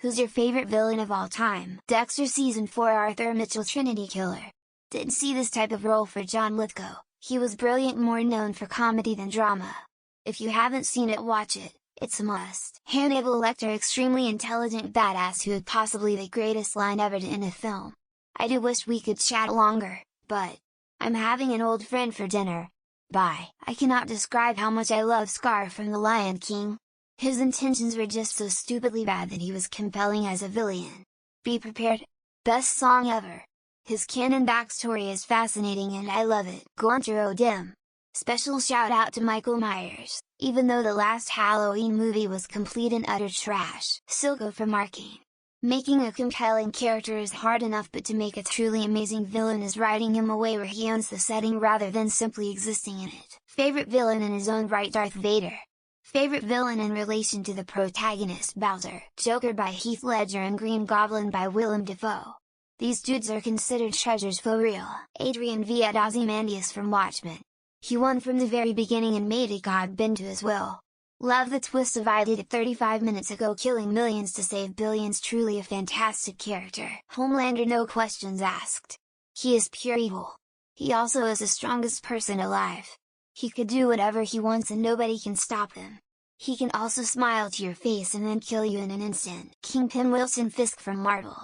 Who's your favorite villain of all time? Dexter Season 4 Arthur Mitchell Trinity Killer. Didn't see this type of role for John Lithgow, he was brilliant, more known for comedy than drama. If you haven't seen it, watch it, it's a must. Hannibal Lecter, extremely intelligent badass who had possibly the greatest line ever in a film. I do wish we could chat longer, but I'm having an old friend for dinner. Bye. I cannot describe how much I love Scar from The Lion King. His intentions were just so stupidly bad that he was compelling as a villain. Be prepared. Best song ever. His canon backstory is fascinating and I love it. Gunter O'Dim. Special shout out to Michael Myers, even though the last Halloween movie was complete and utter trash. Silco from Arcane. Making a compelling character is hard enough, but to make a truly amazing villain is writing him away where he owns the setting rather than simply existing in it. Favorite villain in his own right? Darth Vader. Favorite villain in relation to the protagonist? Bowser. Joker by Heath Ledger and Green Goblin by Willem Dafoe. These dudes are considered treasures for real. Adrian Veidt, Ozymandias from Watchmen. He won from the very beginning and made it God bend to his will. Love the twist of I did it 35 minutes ago, killing millions to save billions. Truly a fantastic character. Homelander, no questions asked. He is pure evil. He also is the strongest person alive. He could do whatever he wants and nobody can stop him. He can also smile to your face and then kill you in an instant. Kingpin, Wilson Fisk from Marvel.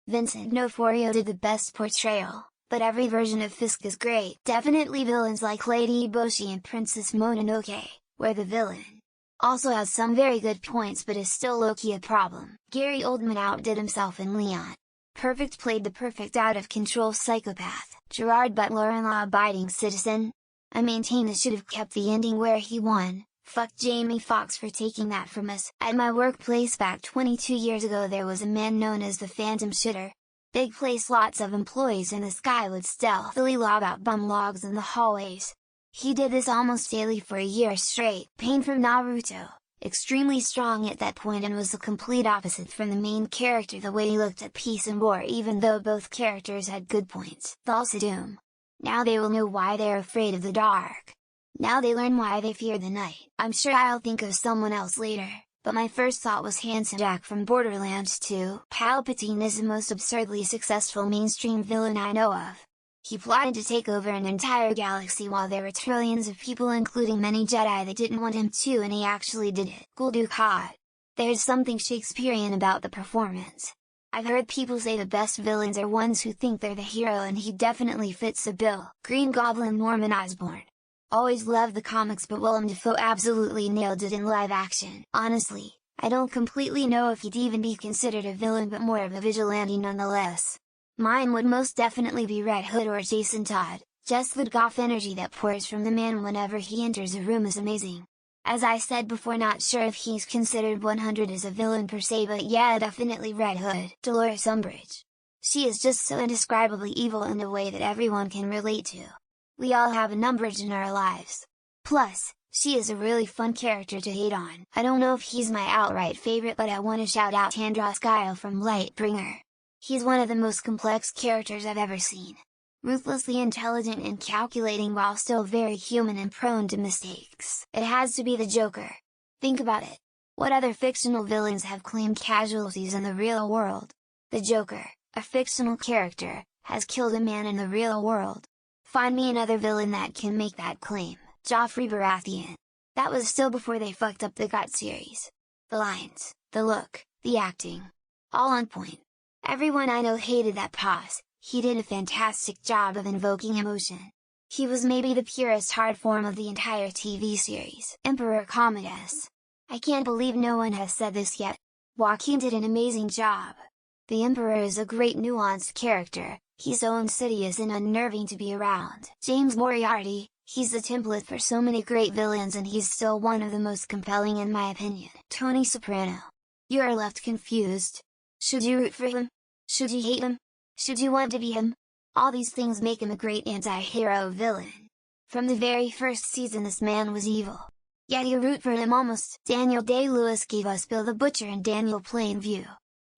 Vincent D'Onofrio did the best portrayal, but every version of Fisk is great. Definitely villains like Lady Eboshi and Princess Mononoke, where the villain also has some very good points but is still low-key a problem. Gary Oldman outdid himself in Leon. Perfect played the perfect out-of-control psychopath. Gerard Butler in Law-Abiding Citizen. I maintain it should have kept the ending where he won. Fuck Jamie Foxx for taking that from us. At my workplace back 22 years ago there was a man known as the Phantom Shitter. Big place, lots of employees, and this guy would stealthily lob out bum logs in the hallways. He did this almost daily for a year straight. Pain from Naruto. Extremely strong at that point and was the complete opposite from the main character, the way he looked at peace and war, even though both characters had good points. Thulsa Doom. Now they will know why they're afraid of the dark. Now they learn why they fear the night. I'm sure I'll think of someone else later, but my first thought was Handsome Jack from Borderlands 2. Palpatine is the most absurdly successful mainstream villain I know of. He plotted to take over an entire galaxy while there were trillions of people, including many Jedi, that didn't want him to, and he actually did it. Gul Dukat. There's something Shakespearean about the performance. I've heard people say the best villains are ones who think they're the hero, and he definitely fits the bill. Green Goblin, Norman Osborn. Always loved the comics, but Willem Dafoe absolutely nailed it in live action. Honestly, I don't completely know if he'd even be considered a villain, but more of a vigilante nonetheless. Mine would most definitely be Red Hood or Jason Todd. Just the goth energy that pours from the man whenever he enters a room is amazing. As I said before, not sure if he's considered 100 as a villain per se, but yeah, definitely Red Hood. Dolores Umbridge. She is just so indescribably evil in a way that everyone can relate to. We all have an Umbridge in our lives. Plus, she is a really fun character to hate on. I don't know if he's my outright favorite, but I want to shout out Tandros Guile from Lightbringer. He's one of the most complex characters I've ever seen. Ruthlessly intelligent and calculating while still very human and prone to mistakes. It has to be the Joker. Think about it. What other fictional villains have claimed casualties in the real world? The Joker, a fictional character, has killed a man in the real world. Find me another villain that can make that claim. Joffrey Baratheon. That was still before they fucked up the GOT series. The lines, the look, the acting. All on point. Everyone I know hated that pose. He did a fantastic job of invoking emotion. He was maybe the purest hard form of the entire TV series. Emperor Commodus. I can't believe no one has said this yet. Joaquin did an amazing job. The Emperor is a great nuanced character. He's so insidious and unnerving to be around. James Moriarty, he's the template for so many great villains and he's still one of the most compelling in my opinion. Tony Soprano. You are left confused. Should you root for him? Should you hate him? Should you want to be him? All these things make him a great anti-hero villain. From the very first season this man was evil. Yet you root for him almost. Daniel Day-Lewis gave us Bill the Butcher and Daniel Plainview.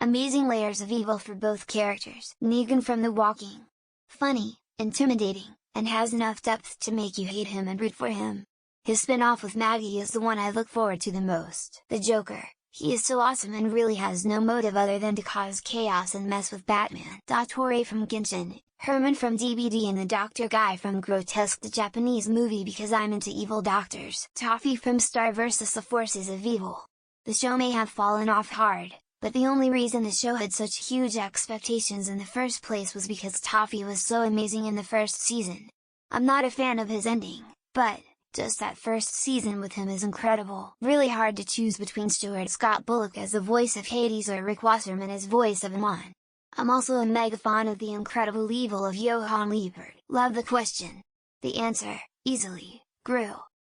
Amazing layers of evil for both characters. Negan from The Walking. Funny, intimidating, and has enough depth to make you hate him and root for him. His spin-off with Maggie is the one I look forward to the most. The Joker, He is so awesome and really has no motive other than to cause chaos and mess with Batman. Dottore from Genshin, Herman from DBD and the Doctor Guy from Grotesque the Japanese movie because I'm into evil doctors. Toffee from Star vs the Forces of Evil. The show may have fallen off hard, but the only reason the show had such huge expectations in the first place was because Toffee was so amazing in the first season. I'm not a fan of his ending, but just that first season with him is incredible. Really hard to choose between Stuart Scott Bullock as the voice of Hades or Rick Wasserman as voice of Amon. I'm also a mega fan of The Incredible Evil of Johann Liebert. Love the question. The answer, easily, Gru.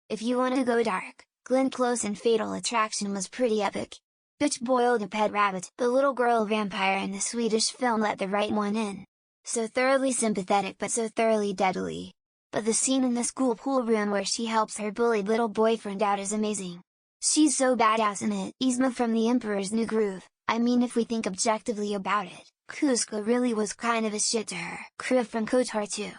If you want to go dark, Glenn Close in Fatal Attraction was pretty epic. Bitch boiled a pet rabbit. The little girl vampire in the Swedish film Let the Right One In. So thoroughly sympathetic but so thoroughly deadly. But the scene in the school pool room where she helps her bullied little boyfriend out is amazing. She's so badass in it. Yzma from The Emperor's New Groove. I mean, if we think objectively about it, Kuzco really was kind of a shit to her. Kriv from KOTOR 2.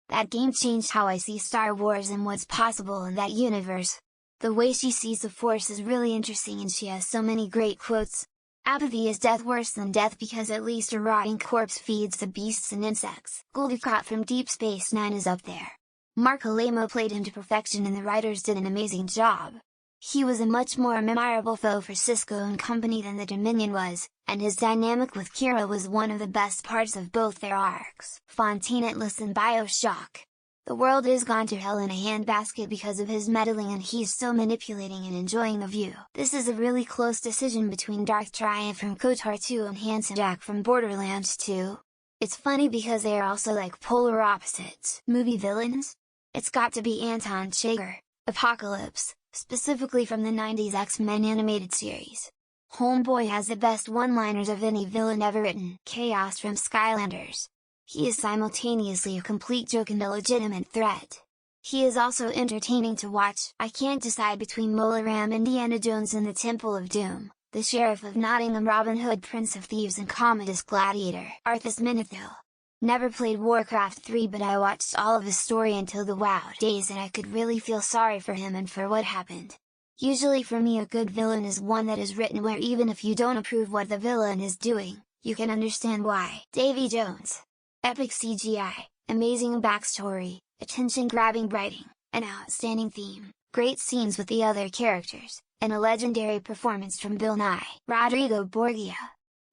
That game changed how I see Star Wars and what's possible in that universe. The way she sees the Force is really interesting and she has so many great quotes. Apathy is death worse than death because at least a rotting corpse feeds the beasts and insects. Gul Dukat from Deep Space Nine is up there. Mark Alamo played him to perfection and the writers did an amazing job. He was a much more memorable foe for Cisco and company than the Dominion was, and his dynamic with Kira was one of the best parts of both their arcs. Fontainetless in BioShock. The world is gone to hell in a handbasket because of his meddling and he's still manipulating and enjoying the view. This is a really close decision between Darth Triumph from KOTOR 2 and Handsome Jack from Borderlands 2. It's funny because they are also like polar opposites. Movie villains? It's got to be Anton Chigurh, Apocalypse, specifically from the 90s X-Men animated series. Homeboy has the best one-liners of any villain ever written. Chaos from Skylanders. He is simultaneously a complete joke and a legitimate threat. He is also entertaining to watch. I can't decide between Mola Ram, Indiana Jones and the Temple of Doom, the Sheriff of Nottingham, Robin Hood, Prince of Thieves and Commodus Gladiator. Arthas Menethil. Never played Warcraft 3 but I watched all of his story until the WoW days and I could really feel sorry for him and for what happened. Usually for me a good villain is one that is written where even if you don't approve what the villain is doing, you can understand why. Davy Jones. Epic CGI, amazing backstory, attention-grabbing writing, an outstanding theme, great scenes with the other characters, and a legendary performance from Bill Nye. Rodrigo Borgia.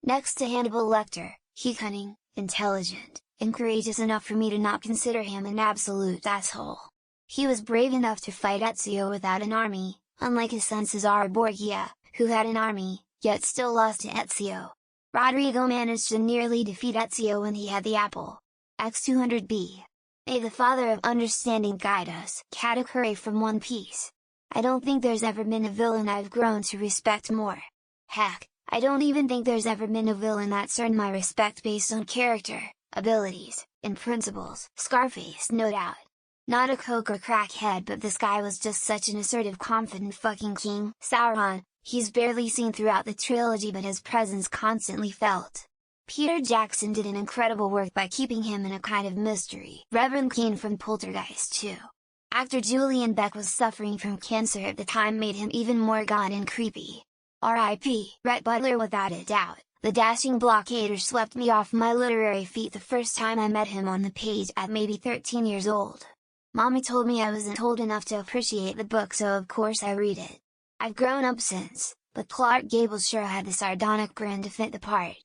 Next to Hannibal Lecter, he cunning, intelligent, and courageous enough for me to not consider him an absolute asshole. He was brave enough to fight Ezio without an army, unlike his son Cesare Borgia, who had an army, yet still lost to Ezio. Rodrigo managed to nearly defeat Ezio when he had the apple. X200B. May the Father of Understanding guide us. Katakuri from One Piece. I don't think there's ever been a villain I've grown to respect more. Heck, I don't even think there's ever been a villain that's earned my respect based on character, abilities, and principles. Scarface, no doubt. Not a coke or crackhead but this guy was just such an assertive confident fucking king. Sauron. He's barely seen throughout the trilogy but his presence constantly felt. Peter Jackson did an incredible work by keeping him in a kind of mystery. Reverend Keen from Poltergeist 2. Actor Julian Beck was suffering from cancer at the time made him even more gaunt and creepy. R.I.P. Rhett Butler without a doubt, the dashing blockader swept me off my literary feet the first time I met him on the page at maybe 13 years old. Mommy told me I wasn't old enough to appreciate the book so of course I read it. I've grown up since, but Clark Gable sure had the sardonic grin to fit the part.